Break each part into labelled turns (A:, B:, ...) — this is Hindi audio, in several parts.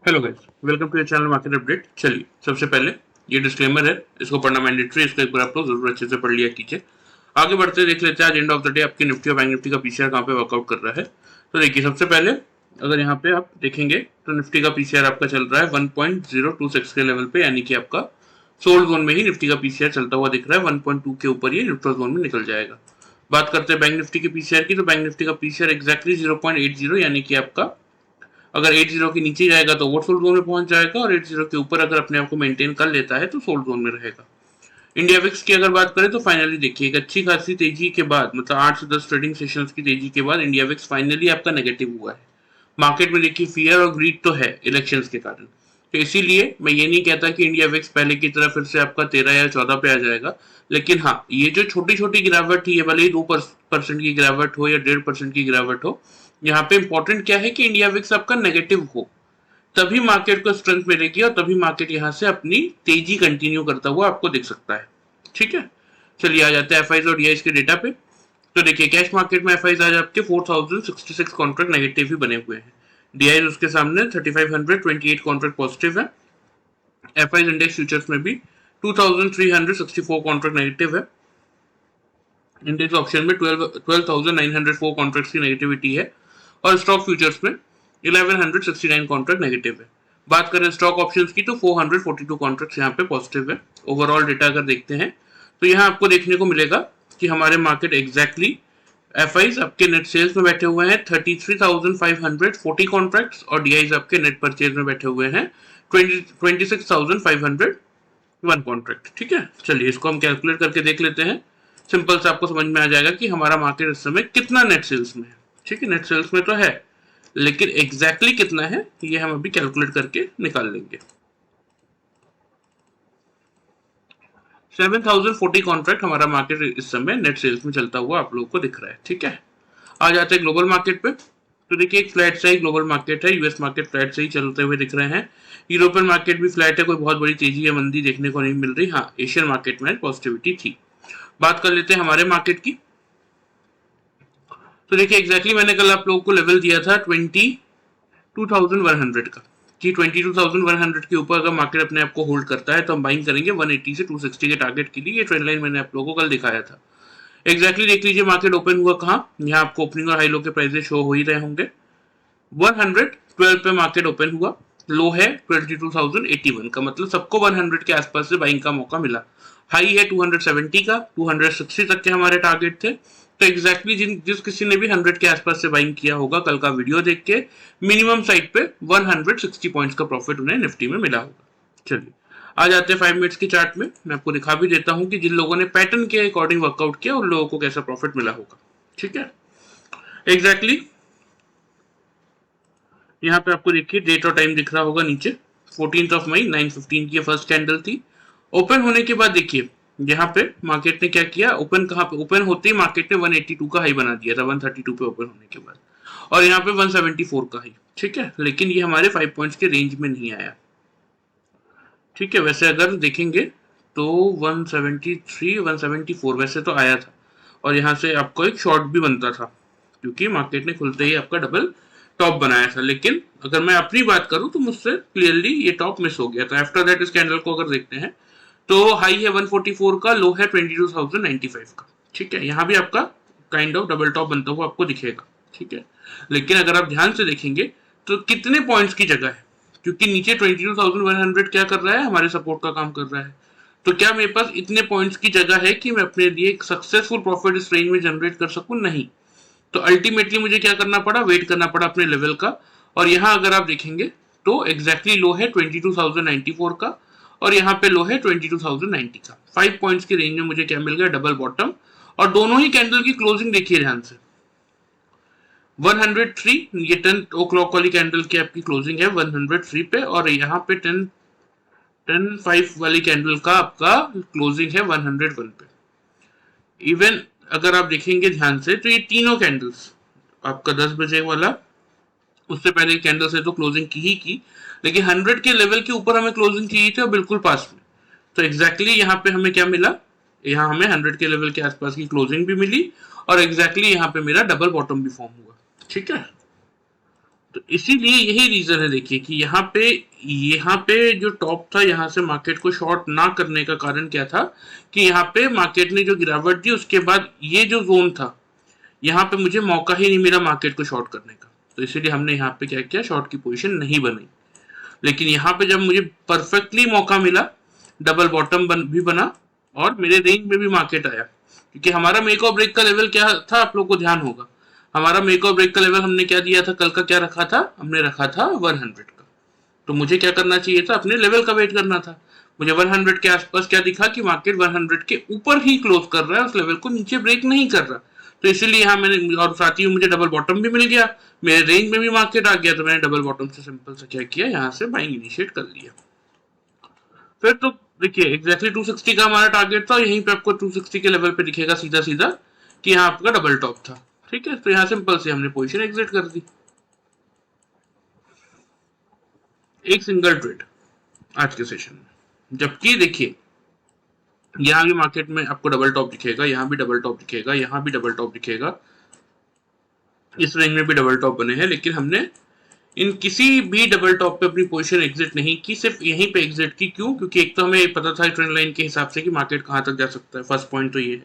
A: Hello guys, welcome to your channel market update. चलिए, सबसे पहले ये डिस्क्लेमर है, इसको पढ़ना मैंडेटरी है। इसको एक बार आप लोग जरूर अच्छे से पढ़ लिया कीजिए। आगे बढ़ते देख लेते हैं आज एंड ऑफ द डे आपकी निफ्टी और बैंक निफ्टी का पीसीआर कहाँ पे वर्कआउट कर रहा है। तो देखिए, सबसे पहले अगर यहाँ पे आप देखेंगे तो निफ्टी का पीसीआर आपका चल रहा है 1.026 के लेवल पे, यानी कि आपका सोल्ड जोन में ही निफ्टी का पीसीआर चलता हुआ दिख रहा है। 1.2 के ऊपर ये न्यूट्रल जोन में निकल जाएगा। बात करते हैं बैंक निफ्टी के पीसीआर की, तो बैंक निफ्टी का पीसीआर एक्जैक्टली 0.80, यानी कि आपका अगर 80 के नीचे जाएगा तो ओवर सोल्ड जोन में पहुंच जाएगा, और 80 के ऊपर अगर अपने आप को मेंटेन कर लेता है तो सोल्ड जोन में रहेगा। इंडिया विक्स की अगर बात करें तो फाइनली देखिए, एक अच्छी खासी तेजी के बाद, मतलब 8 से 10 ट्रेडिंग सेशंस की तेजी के बाद इंडिया विक्स फाइनली आपका नेगेटिव हुआ है। मार्केट में देखिए फियर और ग्रीड तो है इलेक्शंस के कारण, तो इसीलिए मैं ये नहीं कहता कि इंडिया विक्स पहले की तरह फिर से आपका 13 या 14 पे आ जाएगा। लेकिन हाँ, ये जो छोटी छोटी गिरावट थी, ये भले ही 2% की गिरावट हो या 1.5% की गिरावट हो, यहाँ पे इंपॉर्टेंट क्या है कि इंडिया विक्स आपका नेगेटिव हो, तभी मार्केट को स्ट्रेंथ मिलेगी और तभी मार्केट यहाँ से अपनी तेजी कंटिन्यू करता हुआ आपको दिख सकता है। ठीक है, चलिए आ जाते हैं एफआईज और डीआईज के डेटा पे। तो देखिए, कैश मार्केट में एफआईज आज आपके 4066 कॉन्ट्रैक्ट नेगेटिव ही बने हुए हैं। डीआईज उसके सामने 3528 कॉन्ट्रैक्ट पॉजिटिव है। एफआईज इंडेक्स फ्यूचर्स में भी 2364 कॉन्ट्रैक्ट नेगेटिव है। इंडेक्स ऑप्शन में 12,904 कॉन्ट्रैक्ट्स की नेगेटिविटी है, और स्टॉक फ्यूचर्स में 1169 कॉन्ट्रैक्ट नेगेटिव है। बात करें स्टॉक ऑप्शंस की तो 442 कॉन्ट्रैक्ट्स यहाँ पे पॉजिटिव है। ओवरऑल डेटा अगर देखते हैं तो यहाँ आपको देखने को मिलेगा कि हमारे मार्केट एग्जैक्टली एफआईज आपके नेट सेल्स में बैठे हुए हैं 33,540 कॉन्ट्रैक्ट्स, और डीआईज आपके नेट परचेज में बैठे हुए हैं 26,501 कॉन्ट्रैक्ट। ठीक है, चलिए इसको हम कैलकुलेट करके देख लेते हैं। सिंपल से आपको समझ में आ जाएगा कि हमारा मार्केट इस समय कितना नेट सेल्स में है। ठीक है, नेट सेल्स में तो है, लेकिन एग्जैक्टली कितना है ये हम अभी कैलकुलेट करके निकाल लेंगे। 7,040 कॉन्ट्रैक्ट हमारा मार्केट इस समय नेट सेल्स में चलता हुआ आप लोगों को दिख रहा है। ठीक है, आ जाते हैं ग्लोबल मार्केट पे। तो देखिए, एक फ्लैट सा ही ग्लोबल मार्केट है। यूएस मार्केट फ्लैट से ही चलते हुए दिख रहे हैं। यूरोपियन मार्केट भी फ्लैट है, कोई बहुत बड़ी तेजी या मंदी देखने को नहीं मिल रही। हाँ, एशियन मार्केट में पॉजिटिविटी थी। बात कर लेते हैं हमारे मार्केट की। तो देखिए, एग्जैक्टली मैंने कल आप लोगों को लेवल दिया था 22,100 का, कि 22,100 के ऊपर अगर मार्केट अपने आप को होल्ड करता है तो हम बाइंग करेंगे 180 से 260 के टारगेट के लिए। ये ट्रेंड लाइन मैंने आप लोगों को कल दिखाया था। एग्जैक्टली देख लीजिए, मार्केट ओपन हुआ कहाँ, यहाँ आपको ओपनिंग और हाई लो के प्राइसेस शो हो ही रहे होंगे। 112 पे मार्केट ओपन हुआ, लो है 22,081 का, मतलब सबको 100 के आसपास से बाइंग का मौका मिला। हाई है 270 का, 260 तक के हमारे टारगेट थे। तो एग्जैक्टली जिस किसी ने भी 100 के आसपास से बाइंग किया होगा कल का वीडियो देख के, मिनिमम साइड पे 160 पॉइंट्स का प्रॉफिट उन्हें निफ्टी में मिला होगा। चलिए आ जाते हैं 5 मिनट्स के चार्ट में। मैं आपको दिखा भी देता हूं कि जिन लोगों ने पैटर्न के अकॉर्डिंग वर्कआउट किया उन लोगों को कैसा प्रॉफिट मिला होगा। ठीक है, एग्जैक्टली यहाँ पे आपको देखिए डेट और टाइम दिख रहा होगा नीचे। 14 मई 9:15 की फर्स्ट कैंडल थी। ओपन होने के बाद देखिए यहाँ पे मार्केट ने क्या किया, ओपन कहाँ पे, ओपन होते ही मार्केट ने 182 का हाई बना दिया था 132 पे ओपन होने के बाद, और यहाँ पे 174 का हाई। ठीक है, लेकिन ये हमारे 5 पॉइंट्स के रेंज में नहीं आया। ठीक है, वैसे अगर देखेंगे तो 173 174 वैसे तो आया था, और यहाँ से आपको एक शॉर्ट भी बनता था क्योंकि मार्केट ने खुलते ही आपका डबल टॉप बनाया था। लेकिन अगर मैं अपनी बात करूं तो मुझसे क्लियरली ये टॉप मिस हो गया था। आफ्टर दैट इस कैंडल को अगर देखते हैं तो हाई है 144 का, लो है 22,095 का। ठीक है, यहाँ भी आपका काइंड ऑफ डबल टॉप बनता हुआ आपको दिखेगा। ठीक है, लेकिन अगर आप ध्यान से देखेंगे तो कितने पॉइंट्स की जगह है, क्योंकि नीचे 22,100 क्या कर रहा है, हमारे सपोर्ट का काम कर रहा है। तो क्या मेरे पास इतने पॉइंट्स की जगह है कि मैं अपने लिए एक सक्सेसफुल प्रॉफिट इस रेंज में जनरेट कर सकूं? नहीं। तो अल्टीमेटली मुझे क्या करना पड़ा, वेट करना पड़ा अपने लेवल का। और यहाँ अगर आप देखेंगे तो एग्जैक्टली लो है 22,094 का, और यहाँ पे लो है 22,090 का। 5 पॉइंट्स की रेंज में मुझे क्या मिल गया, डबल बॉटम। और दोनों ही कैंडल की क्लोजिंग देखिए ध्यान से, 103 ये 10 ओ क्लॉक वाली कैंडल की आपकी क्लोजिंग है 103 पे, और यहाँ पे 10-5 वाली कैंडल का आपका क्लोजिंग है 101 पे। इवन अगर आप देखेंगे ध्यान से तो ये तीनों कैंडल्स, आपका 10 बजे वाला, उससे पहले कैंडल से तो क्लोजिंग की ही की, लेकिन 100 के लेवल के ऊपर हमें क्लोजिंग चाहिए थी और बिल्कुल पास में। तो एग्जैक्टली यहाँ पे हमें क्या मिला, यहाँ हमें 100 के लेवल के आसपास की क्लोजिंग भी मिली, और एग्जैक्टली यहाँ पे मेरा डबल बॉटम भी फॉर्म हुआ। ठीक है, तो इसीलिए यही रीजन है, देखिए कि यहाँ पे जो टॉप था, यहाँ से मार्केट को शॉर्ट ना करने का कारण क्या था कि यहाँ पे मार्केट ने जो गिरावट दी उसके बाद ये जो जोन था, यहाँ पे मुझे मौका ही नहीं मिला मार्केट को शॉर्ट करने का, तो इसीलिए हमने यहाँ पे क्या किया, शॉर्ट की पोजीशन नहीं बनाई। लेकिन यहाँ पे जब मुझे परफेक्टली मौका मिला, डबल बॉटम भी बना और मेरे रेंज में भी मार्केट आया, क्योंकि हमारा मेक और ब्रेक का लेवल क्या था आप लोग को ध्यान होगा। हमारा मेक और ब्रेक का लेवल हमने क्या दिया था, कल का क्या रखा था, हमने रखा था 100 का। तो मुझे क्या करना चाहिए था, अपने लेवल का वेट करना था। मुझे 100 के आसपास क्या दिखा कि मार्केट 100 के ऊपर ही क्लोज कर रहा है, उस लेवल को नीचे ब्रेक नहीं कर रहा। तो इसीलिए यहाँ मैंने, और साथ ही मुझे डबल बॉटम भी मिल गया, मेरे रेंज में भी मार्केट आ गया, तो मैंने डबल बॉटम से सिंपल से क्या किया, यहाँ से बाइंग इनिशिएट कर लिया। फिर तो देखिए एग्जैक्टली 260 का हमारा टारगेट था, यहीं पे आपको 260 के लेवल पे दिखेगा सीधा सीधा कि यहाँ आपका डबल टॉप था। ठीक है, तो यहाँ सिंपल से हमने पोजीशन एग्जिट कर दी, एक सिंगल ट्रेड आज के सेशन में। जबकि देखिए यहाँ भी मार्केट में आपको डबल टॉप दिखेगा, यहाँ भी डबल टॉप दिखेगा, यहाँ भी डबल टॉप दिखेगा, इस रेंज में भी डबल टॉप बने हैं, लेकिन हमने इन किसी भी डबल टॉप पे अपनी पोजीशन एग्जिट नहीं की, सिर्फ यहीं पे एग्जिट की। क्यों? क्योंकि एक तो हमें पता था ट्रेंड लाइन के हिसाब से कि मार्केट कहां तक जा सकता है, फर्स्ट पॉइंट तो ये है।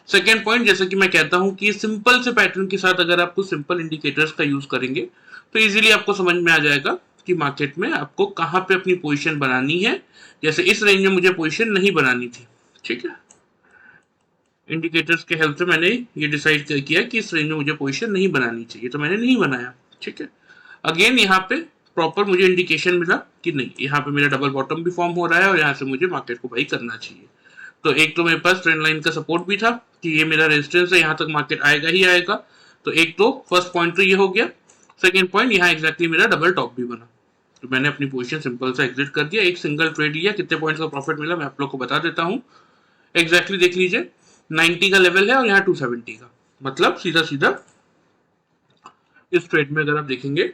A: सेकेंड पॉइंट, जैसे कि मैं कहता हूं कि सिंपल से पैटर्न के साथ अगर आपको सिंपल इंडिकेटर्स का यूज करेंगे तो इजीली आपको समझ में आ जाएगा कि मार्केट में आपको कहां पे अपनी पोजीशन बनानी है। जैसे इस रेंज में मुझे पोजीशन नहीं बनानी थी, ठीक है, इंडिकेटर्स के हेल्प से मैंने ये डिसाइड किया कि इस रेंज में मुझे पोजीशन नहीं बनानी चाहिए, तो मैंने नहीं बनाया। ठीक है, अगेन यहाँ पे प्रॉपर मुझे इंडिकेशन मिला कि नहीं, यहाँ पे मेरा डबल बॉटम भी फॉर्म हो रहा है और यहाँ से मुझे मार्केट को बाई करना चाहिए। तो एक तो मेरे पास ट्रेंड लाइन का सपोर्ट भी था कि ये मेरा रेजिस्टेंस है, यहाँ तक मार्केट आएगा ही आएगा। तो एक तो फर्स्ट पॉइंट तो ये हो गया। सेकेंड पॉइंट, यहाँ एग्जैक्टली मेरा डबल टॉप भी बना, तो मैंने अपनी पोजीशन सिंपल से एग्जिट कर दिया, एक सिंगल ट्रेड लिया। कितने पॉइंट्स का प्रॉफिट मिला मैं आप लोग को बता देता हूँ। एग्जैक्टली देख लीजिए, 90 का लेवल है और यहाँ 270 का, मतलब सीधा सीधा इस ट्रेड में अगर आप देखेंगे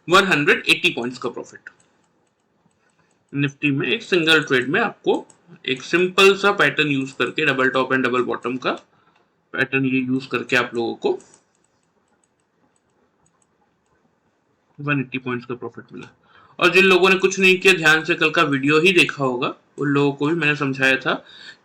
A: 180 पॉइंट्स का प्रॉफिट निफ्टी में, एक सिंगल ट्रेड में। आपको एक सिंपल सा पैटर्न यूज करके, double top and double bottom का पैटर्न ये यूज करके आप लोगों को 180 पॉइंट्स का प्रॉफिट मिला। और जिन लोगों ने कुछ नहीं किया, ध्यान से कल का वीडियो ही देखा होगा, उन लोगों को भी मैंने समझाया था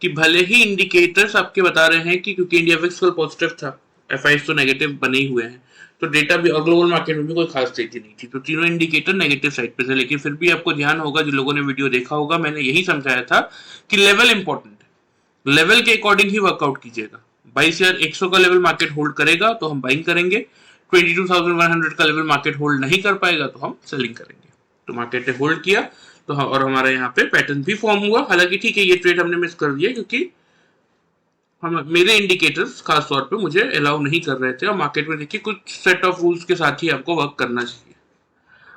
A: कि भले ही इंडिकेटर्स आपके बता रहे हैं कि क्योंकि इंडिया विक्स कल पॉजिटिव था, एफआईज तो नेगेटिव बने ही हुए हैं, तो डेटा भी और ग्लोबल मार्केट में भी कोई खास तेजी नहीं थी, तो तीनों इंडिकेटर नेगेटिव साइड पे थे। लेकिन फिर भी आपको ध्यान होगा, जिन लोगों ने वीडियो देखा होगा, मैंने यही समझाया था कि लेवल इंपॉर्टेंट है, लेवल के अकॉर्डिंग ही वर्कआउट कीजिएगा। 22,100 का लेवल मार्केट होल्ड करेगा तो हम बाइंग करेंगे, 22,100 का लेवल मार्केट होल्ड नहीं कर पाएगा तो हम सेलिंग करेंगे। तो मार्केट ने होल्ड किया तो और हमारा यहाँ पे पैटर्न भी फॉर्म हुआ। हालांकि ठीक है, ये ट्रेड हमने मिस कर दिया क्योंकि हम मेरे इंडिकेटर्स खास तौर पे मुझे अलाउ नहीं कर रहे थे, और मार्केट में देखिए कुछ सेट ऑफ रूल्स के साथ ही आपको वर्क करना चाहिए।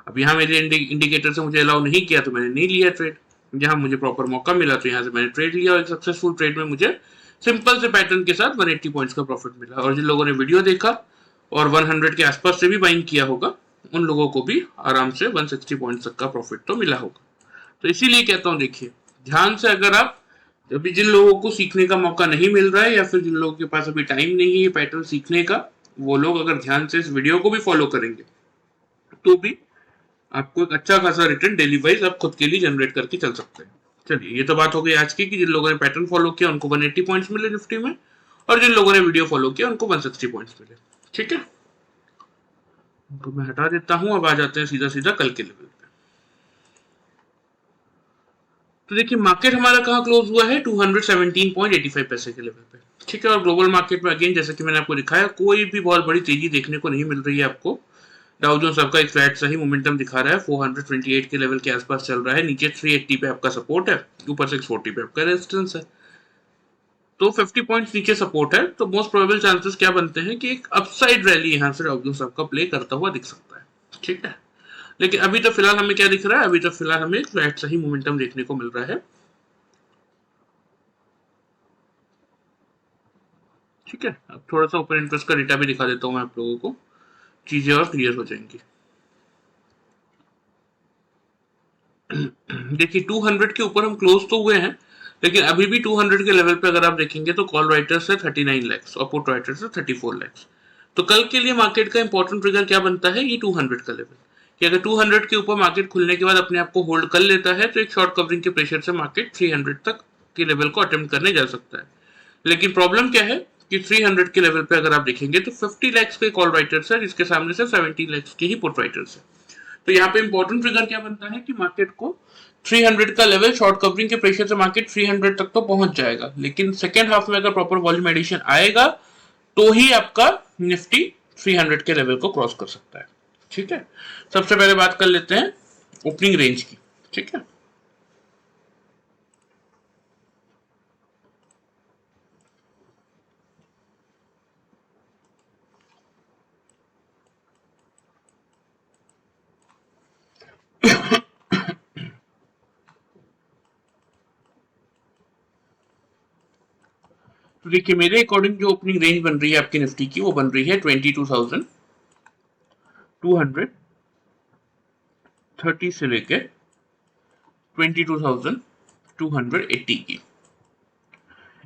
A: अब यहाँ मेरे इंडिकेटर से मुझे अलाउ नहीं किया तो मैंने नहीं लिया ट्रेड, जहां मुझे प्रॉपर मौका मिला तो यहाँ से मैंने ट्रेड लिया, और एक सक्सेसफुल ट्रेड में मुझे सिंपल से पैटर्न के साथ 180 पॉइंट्स का प्रॉफिट मिला। और जिन लोगों ने वीडियो देखा और 100 के आसपास से भी बाइंग किया होगा, उन लोगों को भी आराम से 160 पॉइंट्स तक का प्रॉफिट तो मिला होगा। तो इसीलिए कहता हूँ, देखिए ध्यान से, अगर आप अभी जिन लोगों को सीखने का मौका नहीं मिल रहा है या फिर जिन लोगों के पास अभी टाइम नहीं है ये पैटर्न सीखने का, वो लोग अगर ध्यान से इस वीडियो को भी फॉलो करेंगे तो भी आपको एक अच्छा खासा रिटर्न डेली वाइज आप खुद के लिए जनरेट करके चल सकते हैं। चलिए, ये तो बात हो गई आज की कि जिन लोगों ने पैटर्न फॉलो किया उनको 180 पॉइंट्स मिले निफ्टी में, और जिन लोगों ने वीडियो फॉलो किया उनको 160 पॉइंट्स मिले। ठीक है, तो मैं हटा देता हूं। अब आ जाते हैं सीधा सीधा कल के लेवल पे। तो देखिए मार्केट हमारा कहाँ क्लोज हुआ है, 217.85 पैसे के लेवल पे। ठीक है, और ग्लोबल मार्केट में अगेन जैसे कि मैंने आपको दिखाया, कोई भी बहुत बड़ी तेजी देखने को नहीं मिल रही है आपको। डाउ जोन्स आपका एक फ्लैट सा ही मोमेंटम दिखा रहा है, 428 के लेवल के आसपास चल रहा है, नीचे 380 पे आपका सपोर्ट है, ऊपर 640 पे आपका रेजिस्टेंस है, तो 50 पॉइंट्स नीचे सपोर्ट है। तो मोस्ट प्रोबेबल चांसेस क्या बनते हैं कि एक अपसाइड रैली यहाँ से डाउ जोन्स आपका प्ले करता हुआ दिख सकता है। ठीक है, लेकिन अभी तो फिलहाल हमें क्या दिख रहा है, अभी तो फिलहाल हमें फ्लैट सा ही मोमेंटम देखने को मिल रहा है। ठीक है, अब थोड़ा सा ओपन इंटरेस्ट का डेटा भी दिखा देता हूँ मैं आप लोगों को, चीजें और क्लियर हो जाएंगी। देखिए 200 के ऊपर हम क्लोज तो हुए हैं, लेकिन अभी भी 200 के लेवल पे अगर आप देखेंगे तो कॉल राइटर्स है 39 लाख और पुट राइटर्स है 34 लाख। तो कल के लिए मार्केट का इंपॉर्टेंट ट्रिगर क्या बनता है, ये 200 का लेवल, कि अगर 200 के ऊपर मार्केट खुलने के बाद अपने आप को होल्ड कर लेता है तो एक शॉर्ट कवरिंग के प्रेशर से मार्केट 300 तक के लेवल को अटेम्प्ट करने जा सकता है। लेकिन प्रॉब्लम क्या है कि 300 के लेवल पे अगर आप देखेंगे तो 50 लाख के कॉल राइटर्स है, जिसके सामने से 70 लाख के ही पुट राइटर्स है। तो यहाँ पे इंपॉर्टेंट ट्रिगर क्या बनता है कि मार्केट को 300 का लेवल शॉर्ट कवरिंग के प्रेशर से मार्केट 300 तक तो पहुंच जाएगा, लेकिन सेकेंड हाफ में अगर प्रॉपर वॉल्यूम एडिशन आएगा तो ही आपका निफ्टी 300 के लेवल को क्रॉस कर सकता है। ठीक है, सबसे पहले बात कर लेते हैं ओपनिंग रेंज की। ठीक है, तो देखिए मेरे अकॉर्डिंग जो ओपनिंग रेंज बन रही है आपकी निफ्टी की, वो बन रही है 22,230 से लेके 22,280 की।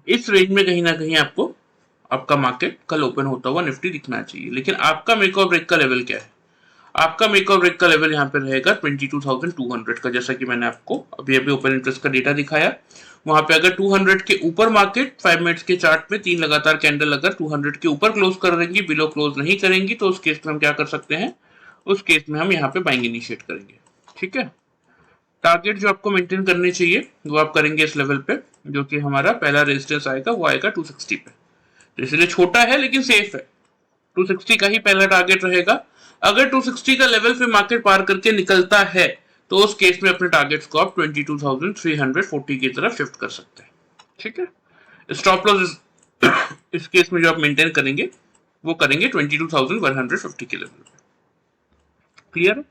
A: इस रेंज में कहीं ना कहीं आपको आपका मार्केट कल ओपन होता हुआ निफ्टी दिखना चाहिए। लेकिन आपका मेक और ब्रेक का लेवल क्या है, आपका मेक और ब्रेक का लेवल यहाँ पे रहेगा 22,200 का, जैसा कि मैंने आपको अभी अभी ओपन इंटरेस्ट का डेटा दिखाया। वहां पे अगर 200 के ऊपर मार्केट 5 मिनट्स के चार्ट में 3 लगातार कैंडल अगर 200 के ऊपर क्लोज कर देंगी, बिलो क्लोज नहीं करेंगी, तो उस केस में हम क्या कर सकते हैं, उस केस में हम यहाँ पे बाइंग इनिशिएट करेंगे। ठीक है, टारगेट जो आपको मेंटेन करने चाहिए वो आप करेंगे इस लेवल पे, जो कि हमारा पहला रेजिस्टेंस आएगा वो आएगा 260 पे। तो इसलिए छोटा है लेकिन सेफ है, 260 का ही पहला टारगेट रहेगा। अगर 260 का लेवल फिर मार्केट पार करके निकलता है तो उस केस में अपने टारगेट्स को आप 22,340 की तरफ शिफ्ट कर सकते हैं। ठीक है, स्टॉप लॉस इस केस में जो आप मेंटेन करेंगे वो करेंगे 22,150 के लेवल पे। क्लियर है?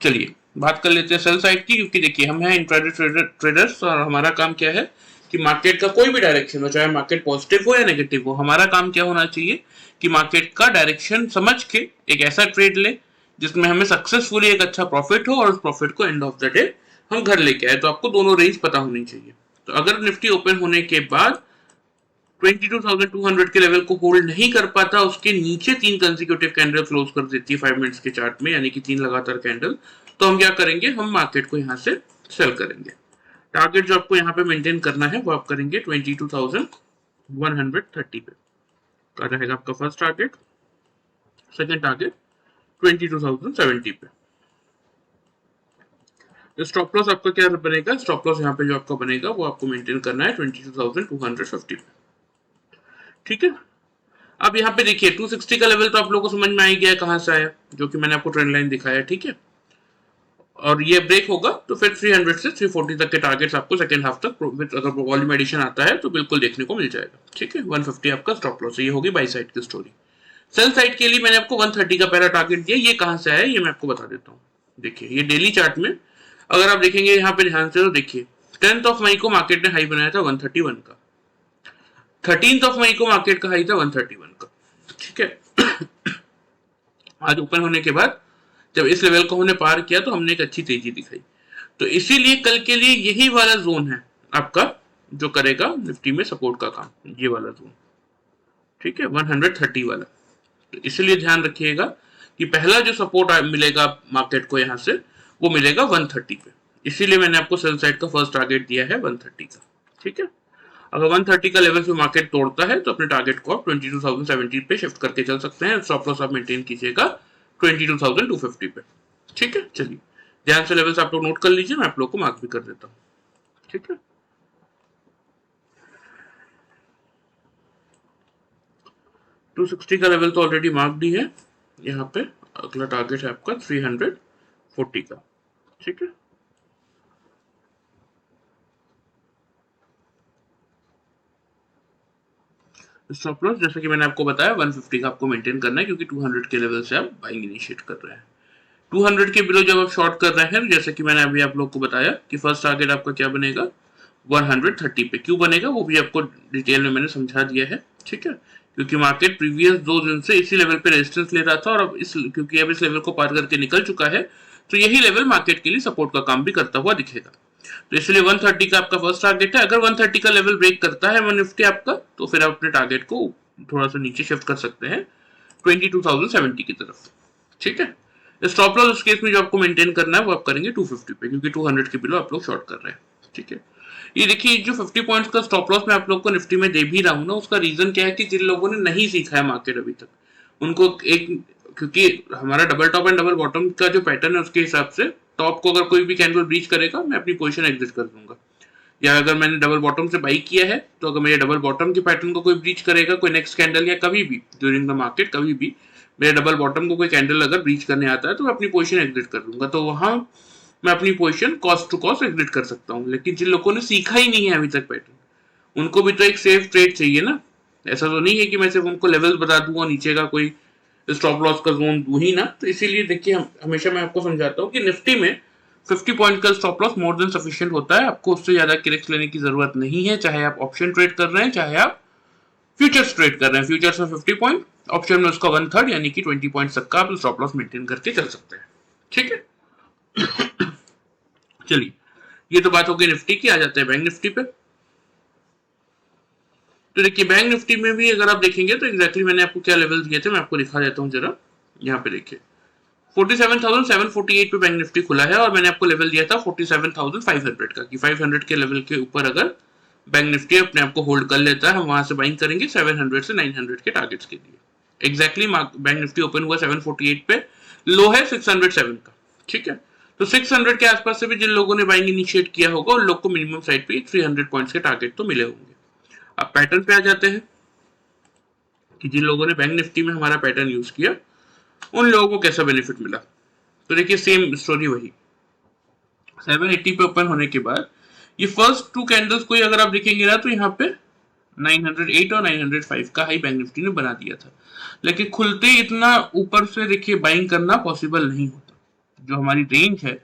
A: चलिए बात कर लेते हैं सेल साइड की, क्योंकि देखिए हम हैं इंट्राडे ट्रेडर्स और हमारा काम क्या है कि मार्केट का कोई भी डायरेक्शन हो, चाहे मार्केट पॉजिटिव हो या नेगेटिव हो, हमारा काम क्या होना चाहिए कि मार्केट का डायरेक्शन समझ के एक ऐसा ट्रेड ले जिसमें हमें सक्सेसफुली एक अच्छा प्रॉफिट हो और उस प्रॉफिट को एंड ऑफ द डे हम घर लेके आए। तो आपको दोनों रेंज पता होनी चाहिए। तो अगर निफ्टी ओपन होने के बाद 22,200 के लेवल को होल्ड नहीं कर पाता, उसके नीचे 3 कंसेक्यूटिव कैंडल क्लोज कर देती है 5 मिनट्स के चार्ट में, यानी कि 3 लगातार कैंडल, तो हम क्या करेंगे, हम मार्केट को यहां से सेल करेंगे। टारगेट जो आपको यहाँ पे मेंटेन करना है वो आप करेंगे 22,130 पे का रहेगा आपका फर्स्ट टारगेट। सेकंड टारगेट 22,070 पे। तो स्टॉप लॉस आपका क्या बनेगा, स्टॉप लॉस यहाँ पे जो आपका बनेगा वो आपको मेंटेन करना है 22,250 पे। ठीक है, अब यहाँ पे देखिए 260 का लेवल तो आप लोगों को समझ में आ ही गया कहां से आया, जो कि मैंने आपको ट्रेंड लाइन दिखाया। ठीक है, और ये ब्रेक होगा तो फिर 300 से 340 तक के टारगेट्स आपको सेकंड हाफ तक अगर वॉल्यूम एडिशन आता है तो बिल्कुल देखने को मिल जाएगा। ठीक है, 150 आपका स्टॉप लॉस है। ये होगी बाई साइड की स्टोरी। सेल साइड के लिए मैंने आपको 130 का पहला टारगेट दिया, ये कहां से आया ये मैं आपको बता देता हूँ। देखिए ये डेली चार्ट में अगर आप देखेंगे यहाँ पे ध्यान से, तो देखिए 10 मई को मार्केट ने हाई बनाया था 131 का, 13 मई को मार्केट का हाई था 131 का। ठीक है, आज ओपन होने के बाद जब इस लेवल को हमने पार किया तो हमने एक अच्छी तेजी दिखाई। तो इसीलिए कल के लिए यही वाला जोन है आपका जो करेगा निफ्टी में सपोर्ट का काम, ये वाला जोन। ठीक है, 130 वाला। तो इसलिए ध्यान रखिएगा कि पहला जो सपोर्ट मिलेगा मार्केट को यहां से वो मिलेगा 130 पे। इसीलिए मैंने आपको सेल साइड का फर्स्ट टारगेट दिया है 130 का। ठीक है, अगर 130 का लेवल से मार्केट तोड़ता है तो अपने टारगेट को आप 22,070 पे शिफ्ट करके चल सकते हैं। स्टॉप लॉस आप मेंटेन कीजिएगा 22,250 पे। ठीक है, चलिए ध्यान से लेवल्स आप लोग नोट कर लीजिए, मैं आप लोग को मार्क भी कर देता हूँ। ठीक है, टू 260 का लेवल तो ऑलरेडी मार्क दी है। यहाँ पे अगला टारगेट है आपका 340 का। ठीक है, स्टॉप लॉस जैसे कि मैंने आपको बताया 150 का आपको मेंटेन करना है, क्योंकि 200 के लेवल से आप बाइंग इनिशिएट कर रहे हैं। 200 के बिलो जब आप शॉर्ट कर रहे हैं, जैसे कि मैंने अभी आप लोग को बताया कि फर्स्ट टारगेट आपका क्या बनेगा 130 पे। क्यों बनेगा वो भी आपको डिटेल में मैंने समझा दिया है। ठीक है, क्योंकि मार्केट प्रीवियस 2 दिन से इसी लेवल पे रेजिस्टेंस ले रहा था और अब क्योंकि अब इस लेवल को पार करके निकल चुका है तो यही लेवल मार्केट के लिए सपोर्ट का काम भी करता हुआ दिखेगा। तो इसलिए 130 का आपका फर्स्ट टारगेट है। अगर 130 का लेवल ब्रेक करता है निफ्टी आपका तो फिर आप अपने टारगेट को थोड़ा सा नीचे शिफ्ट कर सकते हैं 22,070 की तरफ। ठीक है, स्टॉप लॉस उस केस में जो आपको मेंटेन करना है वो आप करेंगे 250 पे, क्योंकि 200 के बिलो आप लोग शॉर्ट कर रहे हैं। ठीक है, ये देखिए जो 50 पॉइंट्स का स्टॉप लॉस मैं आप लोग को निफ्टी में दे भी रहा हूँ ना, उसका रीजन क्या है कि जिन लोगों ने नहीं सीखा है मार्केट अभी तक, उनको एक, क्योंकि हमारा double top and double bottom का जो पैटर्न है उसके हिसाब से टॉप को अगर कोई भी कैंडल ब्रीच करेगा मैं अपनी पोजीशन एग्जिट कर दूंगा, या अगर मैंने डबल बॉटम से बाई किया है तो अगर मेरे डबल बॉटम के पैटर्न को कोई ब्रीच करेगा, कोई नेक्स्ट कैंडल या कभी भी ड्यूरिंग द मार्केट कभी भी मेरे डबल बॉटम को कोई कैंडल अगर ब्रीच करने आता है तो मैं अपनी पोजीशन एग्जिट कर दूंगा। तो वहां मैं अपनी position cost to cost exit कर सकता हूँ। लेकिन जिन लोगों ने सीखा ही नहीं है अभी तक पैटर्न, उनको भी तो एक सेफ ट्रेड चाहिए ना। ऐसा तो नहीं है कि मैं सिर्फ उनको लेवल बता दूं और नीचे का कोई स्टॉप लॉस का जोन दूं ही ना। तो इसीलिए देखिए हमेशा मैं आपको समझाता हूँ कि निफ्टी में 50 पॉइंट का stop loss more than sufficient होता है। आपको उससे ज्यादा की रिस्क लेने की जरूरत नहीं है, चाहे आप ऑप्शन ट्रेड कर रहे हैं चाहे आप फ्यूचर्स ट्रेड कर रहे हैं। फ्यूचर्स में 50 पॉइंट, ऑप्शन में उसका 1/3 यानी कि 20 पॉइंट तक का आप स्टॉप लॉस मेंटेन करके चल सकते हैं। ठीक है, चलिए ये तो बात हो गई निफ्टी की। आ जाते हैं बैंक निफ्टी पे। तो देखिए बैंक निफ्टी में भी अगर आप देखेंगे तो एग्जैक्टली मैंने आपको क्या लेवल दिए थे मैं आपको दिखा देता हूँ जरा। यहाँ पे देखिए 47,748 पे बैंक निफ्टी खुला है और मैंने आपको लेवल दिया था 47,500 का, कि 500 के लेवल के ऊपर अगर बैंक निफ्टी अपने आप को होल्ड कर लेता है हम वहां से बाइंग करेंगे 700 से 900 के टारगेट्स के लिए। एग्जैक्टली बैंक निफ्टी ओपन हुआ 748 पे, लो है 607 का। ठीक है, तो 600 के आसपास से भी जिन लोगों ने बाइंग इनिशिएट किया होगा उन लोग को मिनिमम साइड पे 300 पॉइंट्स के टारगेट तो मिले होंगे। अब पैटर्न पे आ जाते हैं कि जिन लोगों ने बैंक निफ्टी में हमारा पैटर्न यूज किया उन लोगों को कैसा बेनिफिट मिला। तो देखिए सेम स्टोरी वही, 780 पे ओपन होने के बाद ये फर्स्ट टू कैंडल्स को अगर आप देखेंगे ना तो यहाँ पे 908 और 905 का हाई बैंक निफ्टी ने बना दिया था, लेकिन खुलते इतना ऊपर से देखिए बाइंग करना पॉसिबल नहीं होता। जो हमारी रेंज है,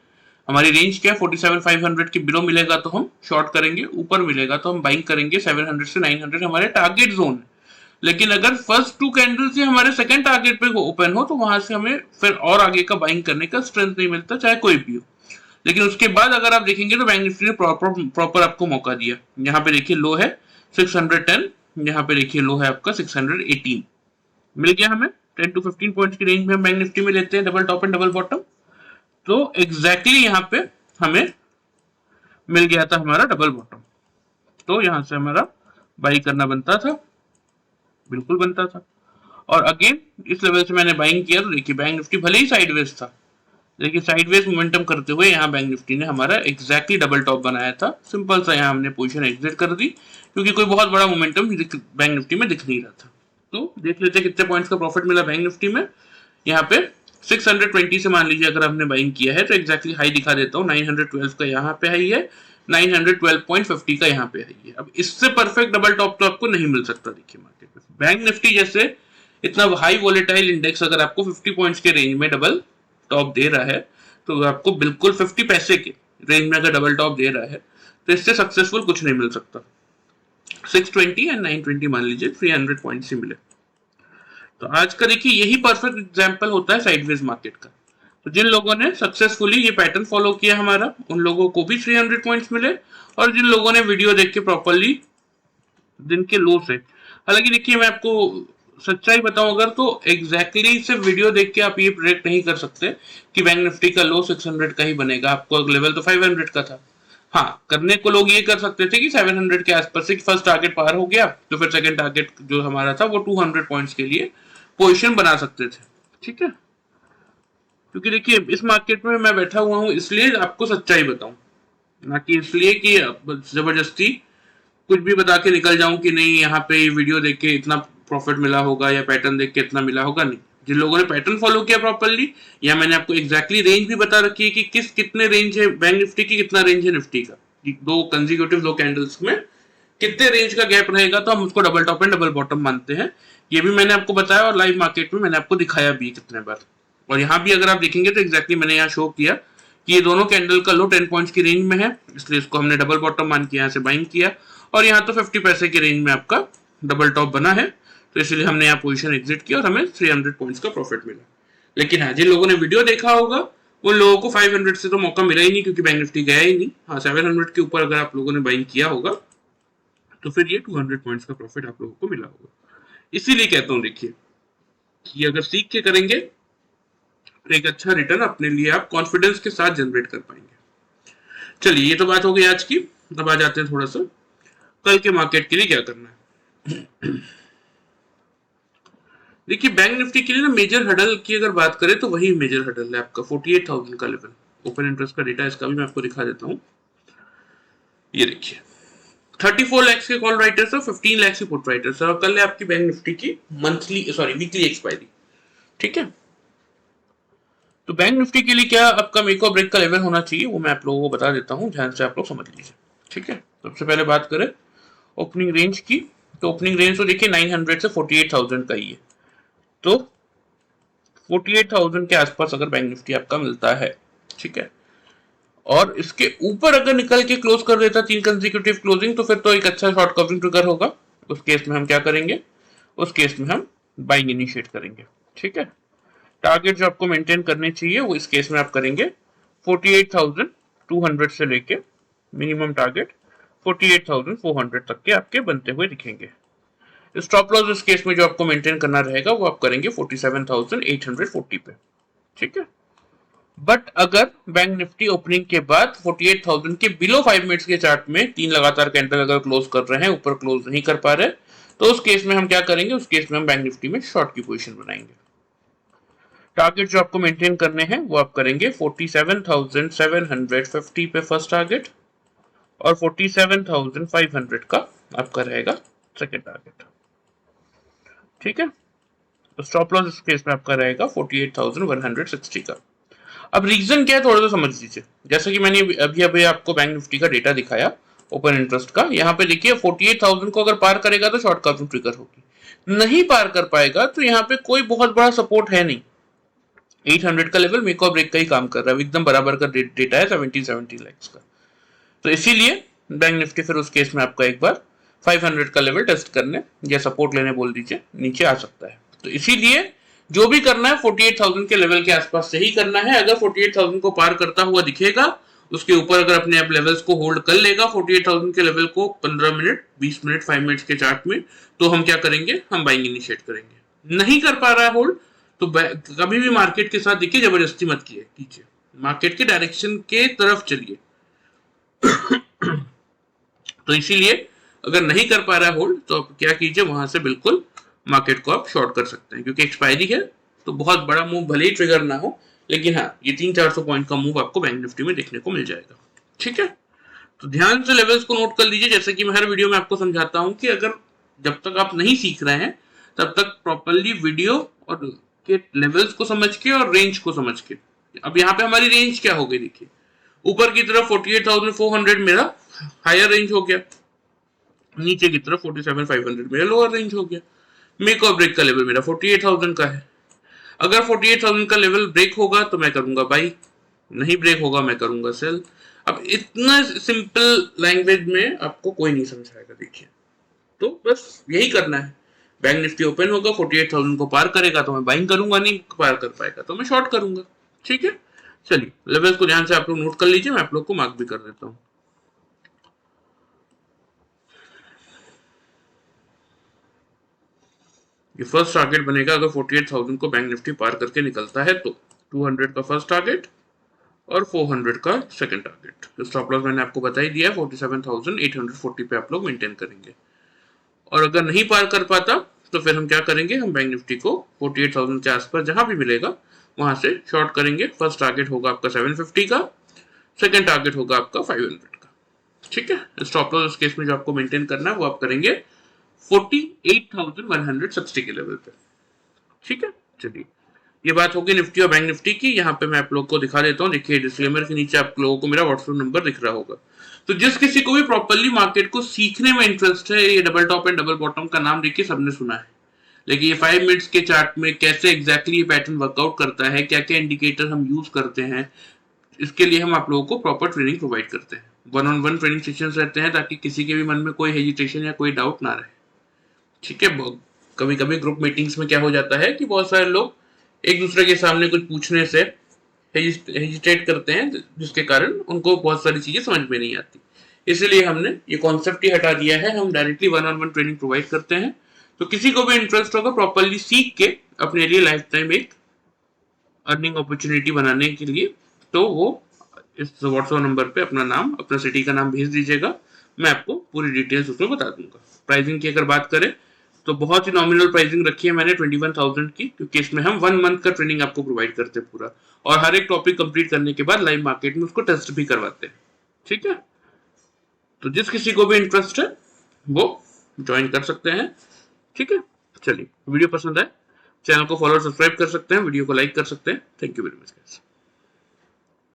A: हमारी रेंज क्या है 47,500 के बिलो मिलेगा तो हम शॉर्ट करेंगे, ऊपर मिलेगा तो हम बाइंग करेंगे 700 से 900 हमारे टारगेट जोन है। लेकिन अगर फर्स्ट टू कैंडल से हमारे सेकंड टारगेट पे ओपन हो तो वहां से हमें फिर और आगे का बाइंग करने का स्ट्रेंथ नहीं मिलता, चाहे कोई भी हो। लेकिन उसके बाद अगर आप देखेंगे तो बैंक निफ्टी ने प्रॉपर आपको मौका दिया। यहाँ पे देखिए लो है 610, यहाँ पे देखिए लो है आपका 618, मिल गया हमें 10 to 15 पॉइंट्स की रेंज में हम बैंक निफ्टी में लेते हैं double top and double bottom. तो एग्जैक्टली यहाँ पे हमें मिल गया था हमारा डबल बॉटम, तो यहां से हमारा बाई करना बनता था, बिल्कुल बनता था। और अगेन इस लेवल से मैंने बाइंग किया तो देखिए बैंक निफ्टी भले ही साइडवेज था, लेकिन साइडवेज मोमेंटम करते हुए यहाँ बैंक निफ्टी ने हमारा एग्जैक्टली डबल टॉप बनाया था। सिंपल सा यहाँ हमने पोजीशन एग्जिट कर दी क्योंकि कोई बहुत बड़ा मोमेंटम बैंक निफ्टी में दिख नहीं रहा था। तो देख लेते हैं कितने पॉइंट्स का प्रॉफिट मिला बैंक निफ्टी में। यहाँ पे 620 से मान लीजिए अगर हमने बाइंग किया है तो एग्जैक्टली हाई दिखा देता हूँ, 912 का यहाँ पे हाई है, 912.50 का यहाँ पे हाई है। अब इससे परफेक्ट डबल टॉप तो आपको नहीं मिल सकता देखिए मार्केट में। बैंक निफ्टी जैसे इतना हाई वोलेटाइल इंडेक्स अगर आपको 50 पॉइंट्स के रेंज में डबल टॉप दे रहा है तो आपको बिल्कुल 50 पैसे के रेंज में अगर डबल टॉप दे रहा है तो इससे सक्सेसफुल कुछ नहीं मिल सकता। 620 एंड 920 मान लीजिए 300 पॉइंट से मिले। तो आज का देखिए यही परफेक्ट एग्जांपल होता है साइडवेज मार्केट का। तो जिन लोगों ने सक्सेसफुली ये पैटर्न फॉलो किया हमारा उन लोगों को भी 300 पॉइंट्स मिले, और जिन लोगों ने वीडियो देख के प्रॉपर्ली दिन के लो से, हालांकि देखिए मैं आपको सच्चाई बताऊं अगर तो एग्जैक्टली सिर्फ वीडियो देख के आप ये प्रेडिक्ट नहीं कर सकते कि बैंक निफ्टी का लो 600 का ही बनेगा। आपको लेवल तो 500 का था। हाँ, करने को लोग ये कर सकते थे कि 700 के आसपास से फर्स्ट टारगेट पार हो गया तो फिर सेकंड टारगेट जो हमारा था वो 200 पॉइंट्स के लिए पोजीशन बना सकते थे। ठीक है, क्योंकि देखिए इस मार्केट में मैं बैठा हुआ हूं इसलिए आपको सच्चाई बताऊं, ना कि इसलिए कि जबरदस्ती कुछ भी बता के निकल जाऊं कि नहीं यहाँ पे वीडियो देख के इतना प्रॉफिट मिला होगा या पैटर्न देख के इतना मिला होगा। नहीं, जिन लोगों ने पैटर्न फॉलो किया प्रॉपर्ली, या मैंने आपको एग्जैक्टली रेंज भी बता रखी है कि कितने रेंज है बैंक निफ्टी की, कितना रेंज है निफ्टी का, दो कंसेक्यूटिव दो कैंडल्स में कितने रेंज का गैप रहेगा तो हम उसको double top and double bottom मानते हैं। ये भी मैंने आपको बताया और लाइव मार्केट में मैंने आपको दिखाया भी कितने बार। और यहाँ भी अगर आप देखेंगे तो एग्जैक्टली मैंने यहाँ शो किया कि ये दोनों कैंडल का लो 10 पॉइंट्स की रेंज में है, इसलिए इसको हमने डबल बॉटम मान के यहाँ से बाइंग किया, और यहाँ तो 50 पैसे की रेंज में आपका डबल टॉप बना है, तो इसलिए हमने यहाँ पोजीशन एग्जिट किया और हमें 300 पॉइंट्स का प्रॉफिट मिला। लेकिन हाँ, जिन लोगों ने वीडियो देखा होगा उन लोगों को 500 से तो मौका मिला ही नहीं क्योंकि बैंक निफ्टी गया ही नहीं। हाँ, 700 के ऊपर अगर आप लोगों ने बाइंग किया होगा तो फिर ये 200 पॉइंट्स का प्रॉफिट आप लोगों को मिला होगा। इसीलिए कहता हूँ देखिए ये अगर सीख के करेंगे तो एक अच्छा रिटर्न अपने लिए आप कॉन्फिडेंस के साथ जनरेट कर पाएंगे। चलिए, ये तो बात हो गई आज की। अब आ जाते हैं थोड़ा सा कल के मार्केट के लिए क्या करना है। देखिए, बैंक निफ्टी के लिए ना मेजर हडल की अगर बात करें तो वही मेजर हडल है आपका 48,000 का लेवल। ओपन इंटरेस्ट का डेटा इसका भी मैं आपको दिखा देता हूँ। ये देखिए 34 लाख के कॉल राइटर्स और 15 लाख के पुट राइटर्स और कल है आपकी बैंक निफ्टी की वीकली एक्सपायरी। ठीक है, तो बैंक निफ्टी के लिए क्या आपका मेक और ब्रेक का लेवल होना चाहिए वो मैं आप लोगों को बता देता हूँ, ध्यान से आप लोग समझ लीजिए। ठीक है, सबसे पहले बात करें ओपनिंग रेंज की, तो ओपनिंग रेंज तो देखिए 900 से 48,000 का ही है, तो 48,000 के आसपास अगर बैंक निफ्टी आपका मिलता है, ठीक है, और इसके ऊपर अगर निकल के क्लोज कर देता 3 कंसेक्यूटिव क्लोजिंग तो फिर तो एक अच्छा शॉर्ट कवरिंग ट्रिगर होगा। उस केस में हम क्या करेंगे, उस केस में हम बाइंग इनिशिएट करेंगे। ठीक है, टारगेट जो आपको मेंटेन करने चाहिए वो इस केस में आप करेंगे 48,200 से लेके मिनिमम टारगेट 48,400 तक के आपके बनते हुए दिखेंगे। स्टॉप लॉस इस केस में जो आपको मेंटेन करना रहेगा वो आप करेंगे 47,840 पे। ठीक है, बट अगर बैंक निफ्टी ओपनिंग के बाद 48,000 के बिलो 5 मिनट्स के चार्ट में 3 लगातार कैंडल अगर क्लोज कर रहे हैं, ऊपर क्लोज नहीं कर पा रहे, तो उस केस में हम क्या करेंगे, उस केस में हम बैंक निफ्टी में शॉर्ट की पोजीशन बनाएंगे। टारगेट जो आपको मेंटेन करने हैं वो आप करेंगे 47,750 पे फर्स्ट टारगेट और 47,500 का आपका रहेगा सेकेंड टारगेट। ठीक है, तो स्टॉप लॉस इस केस में आपका रहेगा 48,160 का। अब रीजन क्या है थोड़ा सा समझ लीजिए। जैसे कि मैंने अभी आपको बैंक निफ्टी का डेटा दिखाया ओपन इंटरेस्ट का, यहाँ पे देखिए 48,000 को अगर पार करेगा तो शॉर्ट कवरिंग ट्रिगर होगी, नहीं पार कर पाएगा तो यहाँ पे कोई बहुत बड़ा सपोर्ट है नहीं। 800 का लेवल मेक और ब्रेक का ही काम कर रहा है, एकदम बराबर का डेटा है 70 लाख का। तो इसीलिए बैंक निफ्टी फिर उस केस में आपका एक बार 500 का लेवल टेस्ट करने या सपोर्ट लेने बोल दीजिए, नीचे आ सकता है। तो इसीलिए जो भी करना है 48,000 के लेवल के आसपास से ही करना है। अगर 48,000 को पार करता हुआ दिखेगा, उसके ऊपर अगर अपने आप लेवल्स को होल्ड कर लेगा 48,000 के लेवल को 15 मिनट 20 मिनट 5 मिनट्स के चार्ट में, तो हम क्या करेंगे, हम बाइंग इनिशिएट करेंगे। नहीं कर पा रहा है होल्ड तो कभी भी मार्केट के साथ देखिए जबरदस्ती मत कीजिए, मार्केट के डायरेक्शन के तरफ चलिए। तो इसीलिए अगर नहीं कर पा रहा है होल्ड तो आप क्या कीजिए, वहां से बिल्कुल मार्केट को आप शॉर्ट कर सकते हैं, क्योंकि एक्सपायरी है तो बहुत बड़ा मूव भले ही ट्रिगर ना हो, लेकिन हाँ ये 300-400 पॉइंट का मूव आपको बैंक निफ्टी में देखने को मिल जाएगा। ठीक है, तो ध्यान से लेवल्स को नोट कर लीजिए। जैसे कि मैं हर वीडियो में आपको समझाता हूं कि अगर जब तक आप नहीं सीख रहे हैं तब तक प्रॉपरली वीडियो और के लेवल्स को समझ के और रेंज को समझ के। अब यहाँ पे हमारी रेंज क्या हो गई, देखिए ऊपर की तरफ 48,400 मेरा हायर रेंज हो गया, नीचे की तरफ 47,500 मेरा लोअर रेंज हो गया। मेक और ब्रेक का लेवल मेरा 48,000 का है। अगर 48,000 का लेवल ब्रेक होगा तो मैं करूंगा बाई, नहीं ब्रेक होगा मैं करूंगा सेल। अब इतना सिंपल लैंग्वेज में आपको कोई नहीं समझाएगा, देखिए तो बस यही करना है। बैंक निफ्टी ओपन होगा 48,000 को पार करेगा तो मैं बाइंग करूंगा, नहीं पार कर पाएगा तो मैं शॉर्ट करूंगा। ठीक है, चलिए लेवल्स को ध्यान से आप लोग नोट कर लीजिए, मैं आप लोग को मार्क भी कर देता हूं। ये फर्स्ट टारगेट बनेगा अगर 48,000 को बैंक निफ्टी पार करके निकलता है तो 200 का फर्स्ट टारगेट और 400 का सेकंड टारगेट। स्टॉप लॉस मैंने आपको बता ही दिया है 47,840 पे आप लोग मेंटेन करेंगे। और अगर नहीं पार कर पाता तो फिर हम क्या करेंगे, हम बैंक निफ्टी को 48,000 के आसपास जहां भी मिलेगा वहां से शॉर्ट करेंगे। फर्स्ट टारगेट होगा आपका 750 का, सेकंड टारगेट होगा आपका 500 का। ठीक है, स्टॉप लॉस केस में जो आपको मेंटेन करना है वो आप करेंगे 48,160 के लेवल पे। ठीक है, चलिए ये बात होगी निफ्टी और बैंक निफ्टी की। यहाँ पे मैं आप लोग को दिखा देता हूँ, देखिए डिस्क्लेमर के नीचे आप लोगों को मेरा व्हाट्सएप नंबर दिख रहा होगा। तो जिस किसी को भी प्रॉपरली मार्केट को सीखने में इंटरेस्ट है, ये double top and double bottom का नाम देखिए सबने सुना है, लेकिन ये 5 मिनट्स के चार्ट में कैसे एग्जैक्टली ये पैटर्न वर्कआउट करता है, क्या क्या इंडिकेटर हम यूज करते हैं, इसके लिए हम आप लोगों को प्रॉपर ट्रेनिंग प्रोवाइड करते हैं। 1-on-1 ट्रेनिंग सेशंस रहते हैं ताकि किसी के भी मन में कोई हेजिटेशन या कोई डाउट ना रहे। ठीक है, कभी कभी ग्रुप मीटिंग्स में क्या हो जाता है कि बहुत सारे लोग एक दूसरे के सामने कुछ पूछने से हेजिटेट करते हैं, जिसके कारण उनको बहुत सारी चीजें समझ में नहीं आती। इसलिए हमने ये कॉन्सेप्ट ही हटा दिया है, हम डायरेक्टली 1-on-1 ट्रेनिंग प्रोवाइड करते हैं। तो किसी को भी इंटरेस्ट होगा प्रॉपरली सीख के अपने लिए लाइफ टाइम एक अर्निंग अपॉर्चुनिटी बनाने के लिए, तो वो इस व्हाट्सएप नंबर पे अपना नाम, अपना सिटी का नाम भेज दीजिएगा। मैं आपको पूरी डिटेल्स उसमें बता दूंगा। प्राइसिंग की अगर बात करें तो बहुत ही नॉमिनल प्राइसिंग रखी है मैंने 21,000 की, क्योंकि इसमें हम 1 मंथ का ट्रेनिंग आपको प्रोवाइड करते हैं पूरा, और हर एक टॉपिक कंप्लीट करने के बाद लाइव मार्केट में उसको टेस्ट भी करवाते हैं। ठीक है, तो जिस किसी को भी इंटरेस्ट है वो ज्वाइन कर सकते हैं। ठीक है, चलिए वीडियो पसंद आए चैनल को फॉलो और सब्सक्राइब कर सकते हैं, वीडियो को लाइक कर सकते हैं। Thank you very much guys.